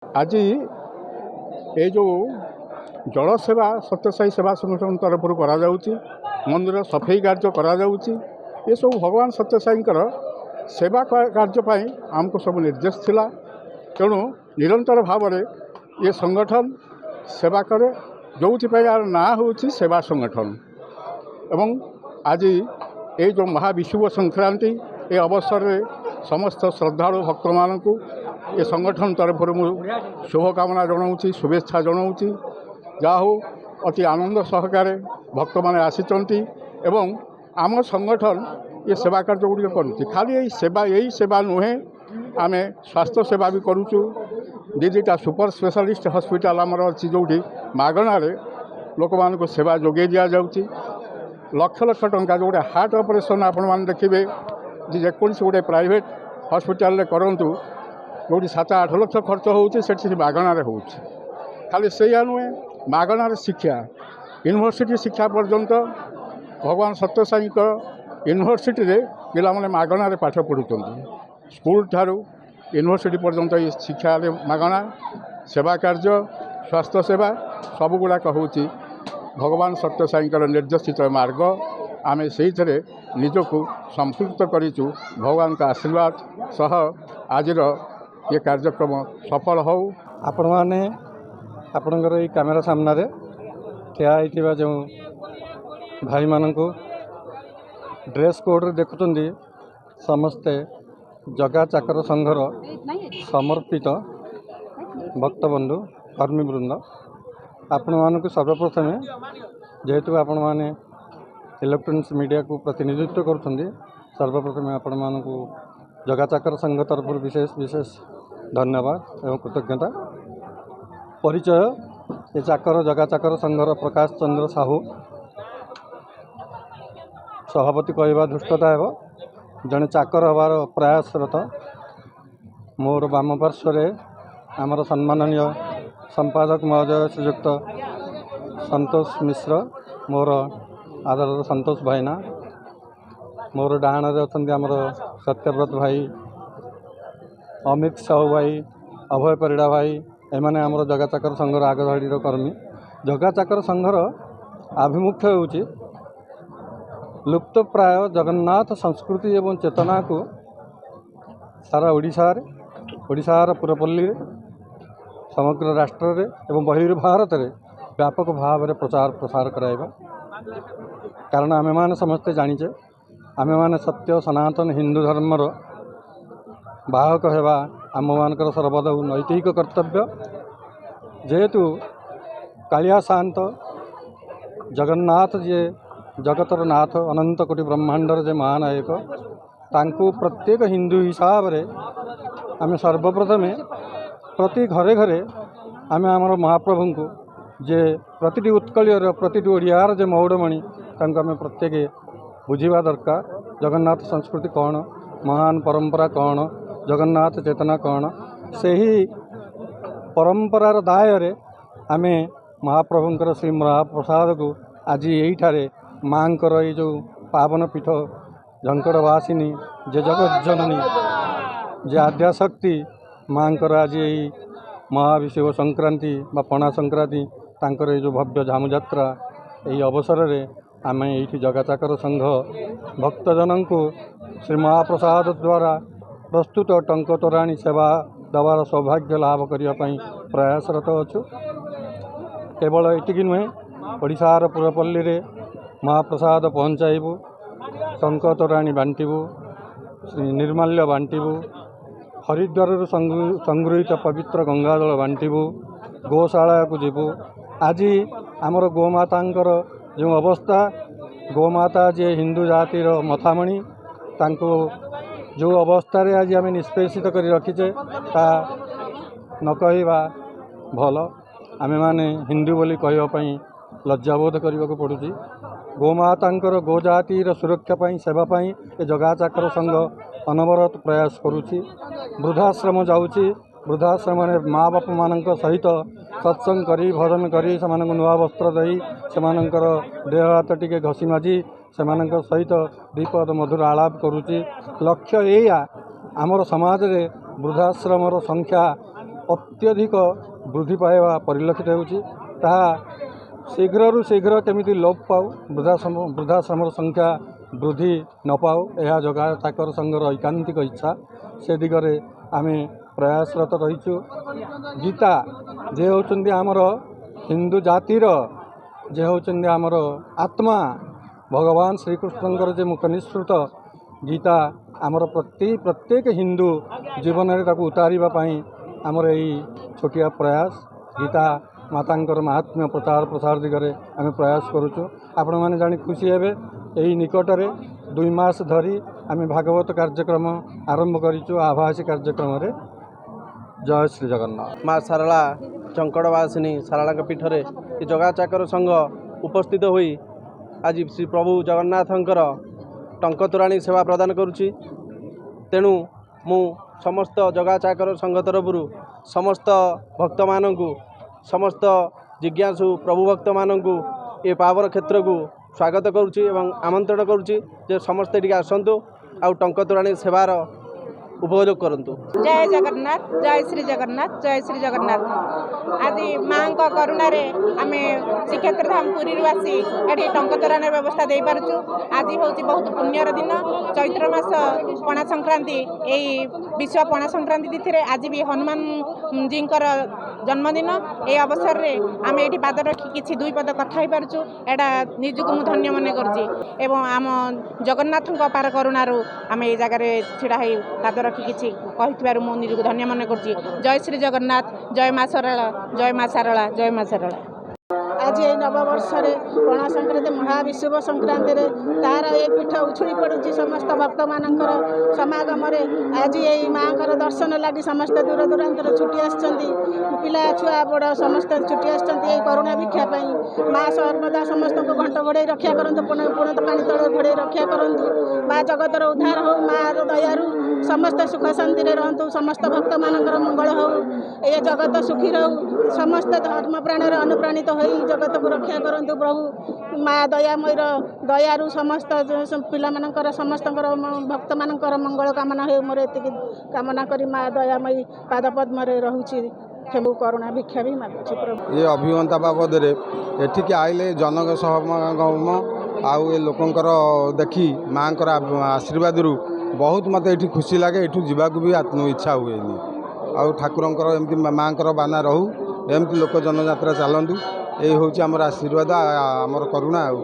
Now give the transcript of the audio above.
आज ये जो जल सेवा सत्यसाई सेवा संगठन तरफ मंदिर सफाई कार्य ये सब भगवान सत्यसाई सेवा कार्य आमको सब निर्देश थिला। तेणु निरंतर भाव में ये संगठन सेवा करे जो यार ना हूँ सेवा संगठन। एवं आज ये जो महाविषुव संक्रांति ये अवसर में समस्त श्रद्धालु भक्त मान ये संगठन तरफ शुभकामना जनाऊँगी शुभेच्छा जनाऊँगी। जहा हो अति आनंद सहकारे भक्त मैंने आसी एवं आम संगठन ये सेवा कार्य गुड़िक करुँच। खाली यही सेवा नुहे आम स्वास्थ्य सेवा भी करुचु। दीटा सुपर स्पेशलिस्ट हॉस्पिटल आमर अच्छी जो मागणार लोक मान सेवा जोगे दि जाऊँगी। लक्ष लक्ष टंका जो गोटे हार्ट ऑपरेशन आपण मैंने देखिए जेकोसी गोटे प्राइवेट हॉस्पिटल करूँ जो 7-8 लाख खर्च होती मागणार हो। खाली से नुहे मागणार शिक्षा यूनिवर्सिटी शिक्षा पर्यंत भगवान सत्यसाई यूनिवर्सिटी रे पिला माने मागणार पाठ पढ़ुं। स्कूल ठारू यूनिवर्सिटी पर्यंत ये शिक्षा मागणा सेवा कार्य स्वास्थ्य सेवा सब गुड़ाक हूँ भगवान सत्यसाई निर्देशित मार्ग। आम से निजक संपृक्त करूँ भगवान का आशीर्वाद सह आज ये कार्यक्रम सफल हो। आपण मैंने आपणकर ये कैमेरा सामना रे ठिया होइथिबा जो भाई मान को ड्रेस कोड रे देखुं समस्ते जगा चाकर संघर समर्पित भक्तबंधु कर्मीवृंद आपण मानक सर्वप्रथमे जेहेतु आपण मैंने इलेक्ट्रोनिक्स मीडिया को प्रतिनिधित्व करुँच सर्वप्रथमे आपण मानक जगा चाकर संघ तरफ विशेष विशेष धन्यवाद एवं कृतज्ञता। परिचय ये चाकर जगा चाकर संघर प्रकाश चंद्र साहू सभापति कहवा धृष्टता एवं जड़े चाकर हबार प्रयासरत। मोर वाम पार्श्व आमर सम्माननीय संपादक महोदय श्रीयुक्त संतोष मिश्र मोर आदर संतोष भाईना। मोर डाण अच्छा आमर सत्यव्रत भाई अमित साहू भाई अभय परिड़ा भाई एमाने आमर जगा चाकर संघर आगधाड़ी कर्मी। जगा चाकर संघर आभिमुख्य होउची लुप्त प्राय जगन्नाथ संस्कृति एवं चेतना को सारा ओडिशार पुरपल्ली समग्र राष्ट्र रे एवं बहिर्भारत रे व्यापक भाव में प्रचार प्रसार कराइबा। कारण आमे माने समस्ते जानिचे आमे माने सत्य सनातन हिंदू धर्मर बाहक हेबा आम मानकर सर्वदा नैतिक कर्तव्य। जेहेतु कालिया शांत जगन्नाथ जे जगतर नाथ अनंत कोटि ब्रह्मांडर जे महानायक तांको प्रत्येक हिंदू हिसाब रे आमे सर्वप्रथमे प्रति घरे घरे आमे आमर महाप्रभु को जे प्रति उत्कलियर प्रति ओडियार जे मौड़मणि तांको आमे प्रत्येक बुझिबा दरकार। जगन्नाथ संस्कृति कौन महान परंपरा कौन जगन्नाथ चेतना कौन से ही परंपरार दायरे आमे महाप्रभुंकर श्री महाप्रसाद को आज यही माँकर ये जो पावन पीठ झंकड़वासिनी जे जगत जननी जे आद्याशक्ति माँकर आज यही महाविषुव संक्रांति बा पणा संक्रांति तांकर ये जो भव्य झामु यात्रा यही अवसर रे आम ये जगा चाकर संघ भक्तजन को श्री महाप्रसाद द्वारा प्रस्तुत टंक तोराणी सेवा दवार सौभाग्य लाभ करने प्रयासरत अच्छु। केवल एटिकी नुहे ओडिशार पुरपल्ली रे महाप्रसाद पहुँचाइबू टंक तोराणी बांटबू श्री निर्माल्य बांटबू हरिद्वार संगृहित पवित्र गंगाजल बांटबू गोशाला को जीवू। आज आमर गोमातांकर जो अवस्था गोमाता जे हिंदू जातिर मथामणि तांको जो अवस्था रे आज आम निष्पेषित कर रखीचे ता न कहवा भल आमे माने हिंदू बोली कहवाई लज्जाबोध करने को पड़ुची। गोमातांकर गोजातिर सुरक्षापी सेवाई ये जगा चाकर संघ अनवरत प्रयास करुची। वृद्धाश्रम जाऊँगी वृद्धाश्रम माँ बाप मान सहित सत्संग करी भजन करी से नुआ वस्त्र दे से देह हाथ टी घसी माजी से सहित द्विपद मधुर आलाप करुची। लक्ष्य या आमर समाज रे वृद्धाश्रमर संख्या ଅତ୍ୟଧିକ ବୃଦ୍ଧି ପାଇବା ପରିଲକ୍ଷିତ ହେଉଛି। ତାହା ଶୀଘ୍ରରୁ ଶୀଘ୍ର କେମିତି ଲୋପ ପାଉ, ବୃଦ୍ଧାଶ୍ରମର ସଂଖ୍ୟା ବୃଦ୍ଧି ନ ପାଉ, ଏହା ଯୋଗା ଚାକର ସଂଘର ଐକାନ୍ତିକ ଇଚ୍ଛା। ସେ ଦିଗରେ ଆମେ ପ୍ରୟାସରତ ରହିଛୁ। ଗୀତା ଯେ ହେଉଛନ୍ତି ଆମର ହିନ୍ଦୁ ଜାତିର, ଯେ ହେଉଛନ୍ତି ଆମର ଆତ୍ମା, ଭଗବାନ ଶ୍ରୀକୃଷ୍ଣଙ୍କର ଯେ ମୁଖ ନିଃସୃତ ଗୀତା, ଆମର ପ୍ରତ୍ୟେକ ହିନ୍ଦୁ ଜୀବନରେ ତାକୁ ଉତାରିବା ପାଇଁ ଆମର ଏଇ ଛୋଟିଆ ପ୍ରୟାସ। ଗୀତା ମାତାଙ୍କର ମାହାତ୍ମ୍ୟ ପ୍ରଚାର ପ୍ରସାର ଦିଗରେ ଆମେ ପ୍ରୟାସ କରୁଛୁ। ଆପଣମାନେ ଜାଣି ଖୁସି ହେବେ, ଏହି ନିକଟରେ 2 ମାସ ଧରି ଆମେ ଭାଗବତ କାର୍ଯ୍ୟକ୍ରମ ଆରମ୍ଭ କରିଛୁ। ଆଭାସୀ କାର୍ଯ୍ୟକ୍ରମରେ ଜୟ ଶ୍ରୀ ଜଗନ୍ନାଥ। ମା ଶାରଳା ଚଙ୍କଡ଼ବାସିନୀ ଶାରଳାଙ୍କ ପୀଠରେ ଏ ଜଗା ଚାକର ସଂଘ ଉପସ୍ଥିତ ହୋଇ ଆଜି ଶ୍ରୀ ପ୍ରଭୁ ଜଗନ୍ନାଥଙ୍କର ଟଙ୍କ ତୋରାଣୀ ସେବା ପ୍ରଦାନ କରୁଛି। ତେଣୁ ମୁଁ ସମସ୍ତ ଜଗା ଚାକର ସଂଘ ତରଫରୁ ସମସ୍ତ ଭକ୍ତମାନଙ୍କୁ, ସମସ୍ତ ଜିଜ୍ଞାସୁ ପ୍ରଭୁ ଭକ୍ତମାନଙ୍କୁ ଏ ପାବନ କ୍ଷେତ୍ରକୁ ସ୍ୱାଗତ କରୁଛି ଏବଂ ଆମନ୍ତ୍ରଣ କରୁଛି ଯେ ସମସ୍ତେ ଟିକେ ଆସନ୍ତୁ ଆଉ ଟଙ୍କ ତୋରାଣୀ ସେବାର ଉପଭୋଗ କରନ୍ତୁ। ଜୟ ଜଗନ୍ନାଥ, ଜୟ ଶ୍ରୀ ଜଗନ୍ନାଥ, ଜୟ ଶ୍ରୀ ଜଗନ୍ନାଥ। ଆଜି ମାଙ୍କ କରୁଣାରେ ଆମେ ଶ୍ରୀକ୍ଷେତ୍ର ଧାମ ପୁରୀରୁ ଆସି ଏଠି ଟଙ୍କ ତୋରାଣୀର ବ୍ୟବସ୍ଥା ଦେଇପାରୁଛୁ। ଆଜି ହେଉଛି ବହୁତ ପୁଣ୍ୟର ଦିନ, ଚୈତ୍ର ମାସ ପଣା ସଂକ୍ରାନ୍ତି। ଏହି ବିଶ୍ୱ ପଣା ସଂକ୍ରାନ୍ତି ତିଥିରେ ଆଜି ବି ହନୁମାନଜୀଙ୍କର ଜନ୍ମଦିନ। ଏହି ଅବସରରେ ଆମେ ଏଠି ପାଦ ରଖି କିଛି 2 ପଦ କଥା ହେଇପାରୁଛୁ। ଏଇଟା ନିଜକୁ ମୁଁ ଧନ୍ୟ ମନେ କରୁଛି ଏବଂ ଆମ ଜଗନ୍ନାଥଙ୍କ ଅପାର କରୁଣାରୁ ଆମେ এই ଜାଗାରେ ଛିଡ଼ା ହେଇ ପାଦ ରଖି କିଛି କହିଥିବାରୁ ମୁଁ ନିଜକୁ ଧନ୍ୟ ମନେ କରୁଛି। ଜୟ ଶ୍ରୀ ଜଗନ୍ନାଥ, ଜୟ ମା ଶାରଳା, ଜୟ ମା ଶାରଳା, ଜୟ ମା ଶାରଳା। ଆଜି ଏହି ନବବର୍ଷରେ ପଣା ସଂକ୍ରାନ୍ତି ମହାବିଷୁବ ସଂକ୍ରାନ୍ତିରେ ତାହାର ଏ ପୀଠ ଉଛୁଳି ପଡ଼ୁଛି ସମସ୍ତ ଭକ୍ତମାନଙ୍କର ସମାଗମରେ। ଆଜି ଏହି ମାଆଙ୍କର ଦର୍ଶନ ଲାଗି ସମସ୍ତେ ଦୂର ଦୂରାନ୍ତରୁ ଛୁଟି ଆସିଛନ୍ତି। ପିଲା ଛୁଆ ବଡ଼ ସମସ୍ତେ ଛୁଟି ଆସିଛନ୍ତି ଏହି କରୁଣା ଭିକ୍ଷା ପାଇଁ। ମା ସର୍ବଦା ସମସ୍ତଙ୍କୁ ଘଣ୍ଟ ଘୋଡ଼େଇ ରକ୍ଷା କରନ୍ତୁ, ପୁଣି ପାଣି ତଳେ ଘୋଡ଼େଇ ରକ୍ଷା କରନ୍ତୁ। ମା ଜଗତର ଉଦ୍ଧାର ହେଉ, ମାର ଦୟାରୁ ସମସ୍ତେ ସୁଖ ଶାନ୍ତିରେ ରହନ୍ତୁ, ସମସ୍ତ ଭକ୍ତମାନଙ୍କର ମଙ୍ଗଳ ହେଉ, ଏ ଜଗତ ସୁଖୀ ରହୁ, ସମସ୍ତେ ଧର୍ମ ପ୍ରାଣରେ ଅନୁପ୍ରାଣିତ ହୋଇ ଜଗତକୁ ରକ୍ଷା କରନ୍ତୁ। ପ୍ରଭୁ ମା ଦୟାମୟୀର ଦୟାରୁ ସମସ୍ତ ପିଲାମାନଙ୍କର ସମସ୍ତଙ୍କର ଭକ୍ତମାନଙ୍କର ମଙ୍ଗଳ କାମନା ହେଉ, ମୋର ଏତିକି କାମନା କରି ମା ଦୟାମୟୀ ପାଦପଦ୍ମରେ ରହୁଛି। ସବୁ କରୁଣା ଭିକ୍ଷା ବି ମାଗୁଛି ପ୍ରଭୁ। ଏ ଅଭିଜ୍ଞତା ବାବଦରେ ଏଠିକି ଆଇଲେ ଜନକ ସମାଗମ ଆଉ ଏ ଲୋକଙ୍କର ଦେଖି ମାଆଙ୍କର ଆଶୀର୍ବାଦରୁ ବହୁତ ମୋତେ ଏଠି ଖୁସି ଲାଗେ। ଏଠୁ ଯିବାକୁ ବି ଇଚ୍ଛା ହୁଏନି। ଆଉ ଠାକୁରଙ୍କର ଏମିତି ମାଆଙ୍କର ବାନା ରହୁ, ଏମିତି ଲୋକ ଜନଯାତ୍ରା ଚାଲନ୍ତୁ। ଏଇ ହେଉଛି ଆମର ଆଶୀର୍ବାଦ, ଆମର କରୁଣା ଆଉ।